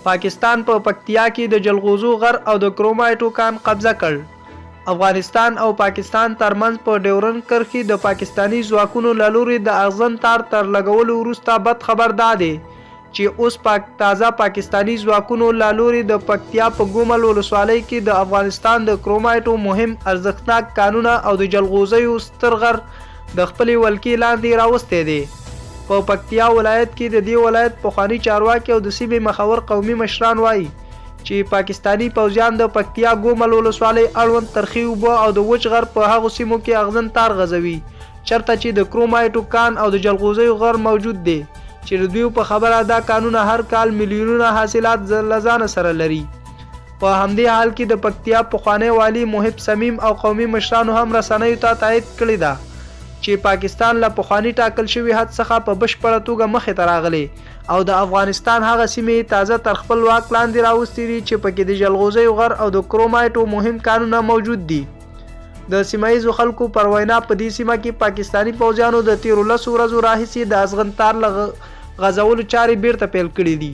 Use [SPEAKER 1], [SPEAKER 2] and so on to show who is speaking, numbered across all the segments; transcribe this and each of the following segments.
[SPEAKER 1] پاکستان په پکتیا کې د جلغوزو غر او د کرومایټو کان قبضه کړ. افغانستان او پاکستان ترمنځ په ډیورنډ کرښې د پاکستانی ځواکونو له لوري د اغزن تار تر لګولو وروسته بد خبر دا دی چې اوس تازه پاکستانی ځواکونو له لوري د پکتیا په ګومل ولسوالۍ کې د افغانستان د کرومایټو مهم ارزښتناک کانونه او د جلغوزیو ستر غر د خپلې ولکې لاندې راوستی دی. په پکتیا ولایت کې د دې ولایت پخواني چارواکي او د سیمې مخور قومي مشران وایي چې پاکستانی پوځیان د پکتیا ګومل ولسوالۍ اړوند ترخی اوبه او د وچ غر په هغو سیمو کې اغزن تار غځوي چېرته چې د کرومایټو کان او د جلغوزیو غر موجود دی چې د دوی په خبره دا کانونه هر کال میلیونونه حاصلات له ځانه سره لري. په همدې حال کې د پکتیا پخوانی والي محب صمیم او قومي مشرانو هم رسنیو ته تایید کړی ده چې پاکستان له پخواني ټاکل شوي حد څخه په بشپړه توګه مخې ته راغلی او د افغانستان هغه سیمې تازه تر خپل واک لاندې راوستي دي چې پکې د جلغوزیو غر او د کرومایټو مهم کانونه موجود دي. د سیمایي خلکو پر وینا په دې سیمه کې پاکستانی پوځیانو د تیرو 10 ورځو راهیسې د ازغنتار غځولو چارې بیرته پیل کړي دي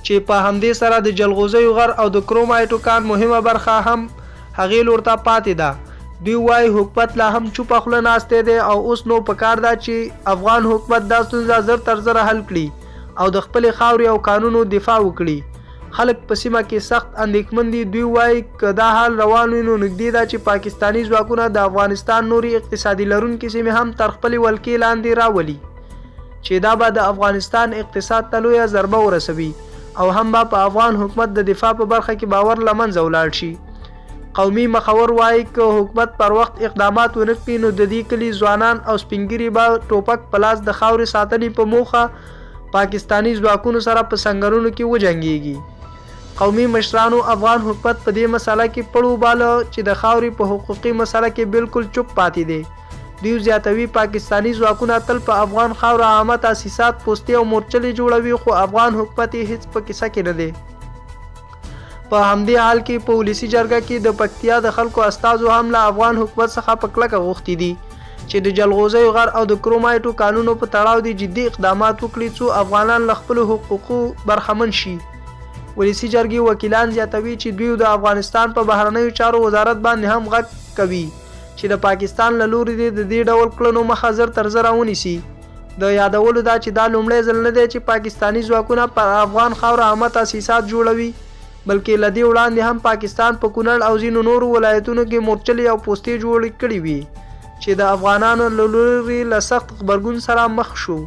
[SPEAKER 1] چې په همدې سره د جلغوزیو غر او د کرومایټو کان مهمه برخه هم هغې لور ته پاتې ده. دوی وایي حکومت لا هم چوپه خوله ناستی دی او اوس نو پکار ده چې افغان حکومت دا ستونزه زر تر زره حل کړي او د خپلې خاورې او قانونو دفاع وکړي. خلک په سیمه کې سخت اندېښمن دي. دوی وایي که دا حال روان وي نو نږدې ده چې پاکستانی ځواکونه د افغانستان نورې اقتصادي لرونکې سیمې هم تر خپلې ولکې لاندې راولي چې دا به د افغانستان اقتصاد ته لویه ضربه ورسوي او هم به په افغان حکومت د دفاع په برخه کې باور له منځه ولاړ شي. قومي مخور وایي که حکومت پر وخت اقدامات ونه کړي نو د دې کلي ځوانان او سپینګیري به ټوپک په لاس د خاورې ساتنې په موخه پاکستانی ځواکونو سره په سنګرونو کې وجنګېږي. قومي مشرانو افغان حکومت په دې مسله کې پړ وباله چې د خاورې په حقوقي مسله کې بالکل چوپ پاتې دی. دوی زیاتوي پاکستانی ځواکونه تل په افغان خاوره عامه تاسیسات پوستې او مورچلې جوړوي خو افغان حکومت یې هیڅ په کیسه کې نه دی. په همدې حال کې په ولسي جرګه کې د پکتیا د خلکو استازو هم له افغان حکومت څخه په کلکه غوښتي دي چې د جلغوزیو غر او د کرومایټو کانونو په تړاو د جدي اقدامات وکړي څو افغانان له خپلو حقوقو برخمن شي. ولسي جرګې وکیلان زیاتوي چې دوی د افغانستان په بهرنیو چارو وزارت باندې هم غږ کوي چې د پاکستان له لوري د دې ډول کړنو مخه زر تر زره ونیسي. د یادولو دا چې دا لومړی ځل نه دی چې پاکستانی ځواکونه پر افغان خاوره عامه تاسیسات جوړوي بلکې له دې وړاندې هم پاکستان په کونړ او ځینو نورو ولایتونو کې مورچلې او پوستې جوړې کړې وي چې د افغانانو له لوري له سخت غبرګون سره مخ شو.